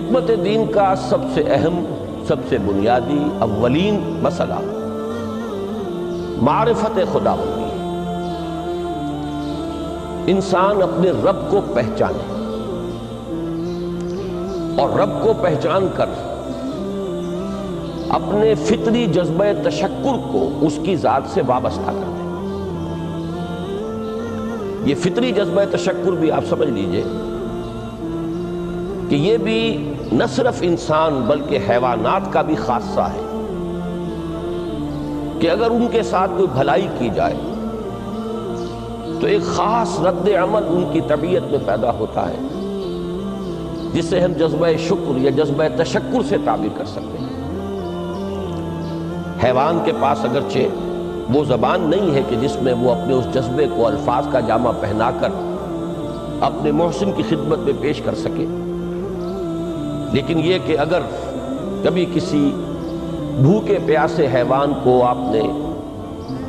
حکمت دین کا سب سے اہم، سب سے بنیادی اولین مسئلہ معرفت خداوندی ہے۔ انسان اپنے رب کو پہچانے اور رب کو پہچان کر اپنے فطری جذبہ تشکر کو اس کی ذات سے وابستہ کر دیں۔ یہ فطری جذبہ تشکر بھی آپ سمجھ لیجئے کہ یہ بھی نہ صرف انسان بلکہ حیوانات کا بھی خاصہ ہے کہ اگر ان کے ساتھ کوئی بھلائی کی جائے تو ایک خاص رد عمل ان کی طبیعت میں پیدا ہوتا ہے جسے ہم جذبہ شکر یا جذبہ تشکر سے تعبیر کر سکتے ہیں۔ حیوان کے پاس اگرچہ وہ زبان نہیں ہے کہ جس میں وہ اپنے اس جذبے کو الفاظ کا جامہ پہنا کر اپنے محسن کی خدمت میں پیش کر سکے، لیکن یہ کہ اگر کبھی کسی بھوکے پیاسے حیوان کو آپ نے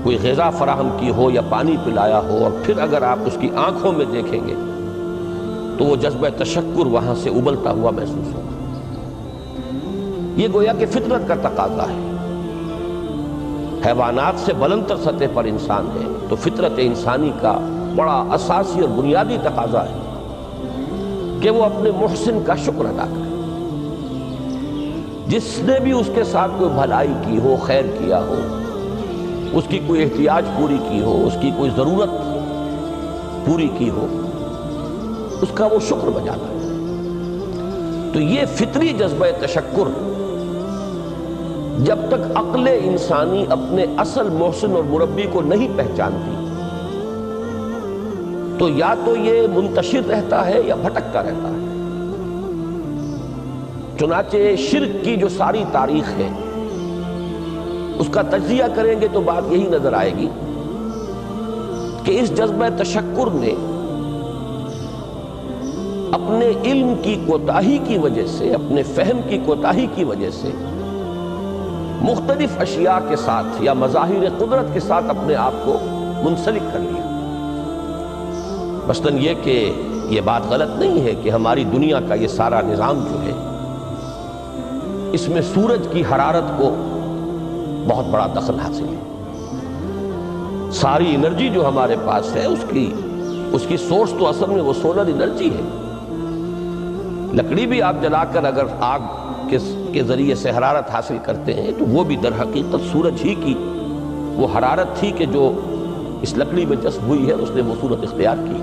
کوئی غذا فراہم کی ہو یا پانی پلایا ہو اور پھر اگر آپ اس کی آنکھوں میں دیکھیں گے تو وہ جذبہ تشکر وہاں سے ابلتا ہوا محسوس ہوگا۔ یہ گویا کہ فطرت کا تقاضا ہے۔ حیوانات سے بلندتر سطح پر انسان ہے تو فطرت انسانی کا بڑا اساسی اور بنیادی تقاضا ہے کہ وہ اپنے محسن کا شکر ادا کرے۔ جس نے بھی اس کے ساتھ کوئی بھلائی کی ہو، خیر کیا ہو، اس کی کوئی احتیاج پوری کی ہو، اس کی کوئی ضرورت پوری کی ہو، اس کا وہ شکر بجانا ہے۔ تو یہ فطری جذبہ تشکر جب تک عقل انسانی اپنے اصل محسن اور مربی کو نہیں پہچانتی تو یا تو یہ منتشر رہتا ہے یا بھٹکتا رہتا ہے۔ چنانچہ شرک کی جو ساری تاریخ ہے اس کا تجزیہ کریں گے تو بات یہی نظر آئے گی کہ اس جذبہ تشکر نے اپنے علم کی کوتاہی کی وجہ سے، اپنے فہم کی کوتاہی کی وجہ سے مختلف اشیاء کے ساتھ یا مظاہر قدرت کے ساتھ اپنے آپ کو منسلک کر لیا۔ مثلاً یہ کہ یہ بات غلط نہیں ہے کہ ہماری دنیا کا یہ سارا نظام جو ہے اس میں سورج کی حرارت کو بہت بڑا دخل حاصل ہے۔ ساری انرجی جو ہمارے پاس ہے اس کی سورس تو اصل میں وہ سولر انرجی ہے۔ لکڑی بھی آپ جلا کر اگر آگ کے ذریعے سے حرارت حاصل کرتے ہیں تو وہ بھی در حقیقت سورج ہی کی وہ حرارت تھی کہ جو اس لکڑی میں جذب ہوئی ہے، اس نے وہ صورت اختیار کی۔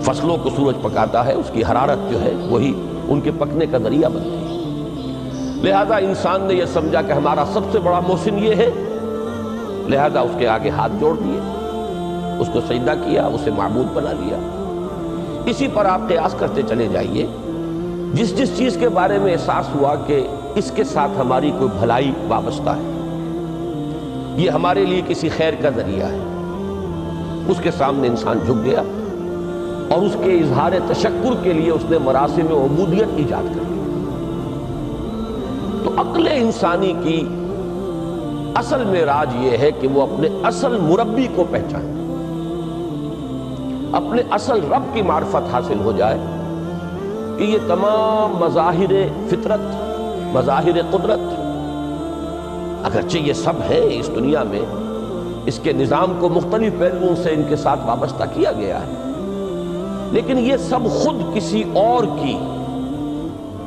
فصلوں کو سورج پکاتا ہے، اس کی حرارت جو ہے وہی ان کے پکنے کا ذریعہ بنتی ہے۔ لہذا انسان نے یہ سمجھا کہ ہمارا سب سے بڑا محسن یہ ہے، لہذا اس کے آگے ہاتھ جوڑ دیے، اس کو سجدہ کیا، اسے معبود بنا لیا۔ اسی پر آپ قیاس کرتے چلے جائیے، جس چیز کے بارے میں احساس ہوا کہ اس کے ساتھ ہماری کوئی بھلائی وابستہ ہے، یہ ہمارے لیے کسی خیر کا ذریعہ ہے، اس کے سامنے انسان جھک گیا اور اس کے اظہار تشکر کے لیے اس نے مراسم عبودیت ایجاد کر لی۔ تو عقل انسانی کی اصل معراج یہ ہے کہ وہ اپنے اصل مربی کو پہچانے، اپنے اصل رب کی معرفت حاصل ہو جائے کہ یہ تمام مظاہر فطرت، مظاہر قدرت، اگرچہ یہ سب ہے اس دنیا میں، اس کے نظام کو مختلف پہلوؤں سے ان کے ساتھ وابستہ کیا گیا ہے، لیکن یہ سب خود کسی اور کی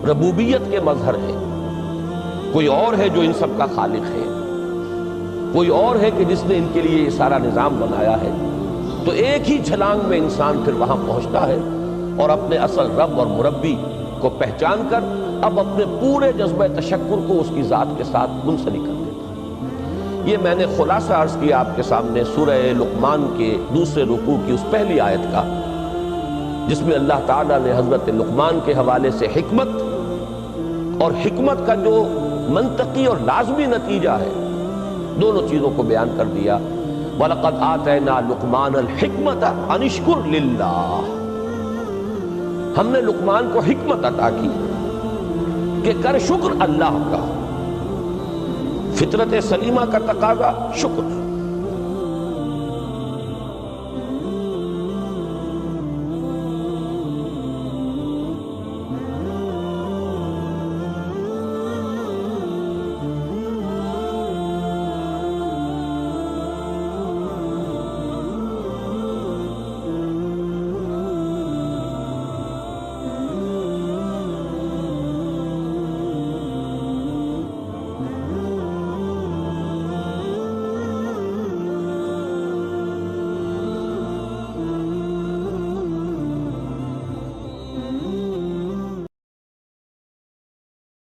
ربوبیت کے مظہر ہے۔ کوئی اور ہے جو ان سب کا خالق ہے، کوئی اور ہے کہ جس نے ان کے لیے یہ سارا نظام بنایا ہے۔ تو ایک ہی چھلانگ میں انسان پھر وہاں پہنچتا ہے اور اپنے اصل رب اور مربی کو پہچان کر اب اپنے پورے جذبہ تشکر کو اس کی ذات کے ساتھ منسلک کر دیتا ہے۔ یہ میں نے خلاصہ عرض کیا آپ کے سامنے سورہ لقمان کے دوسرے رکوع کی اس پہلی آیت کا، جس میں اللہ تعالیٰ نے حضرت لقمان کے حوالے سے حکمت اور حکمت کا جو منطقی اور لازمی نتیجہ ہے دونوں چیزوں کو بیان کر دیا۔ وَلَقَدْ آتَيْنَا لُقْمَانَ الْحِكْمَةَ أَنِ اشْكُرْ لِلَّهِ، ہم نے لقمان کو حکمت عطا کی کہ کر شکر اللہ کا۔ فطرت سلیمہ کا تقاضا شکر،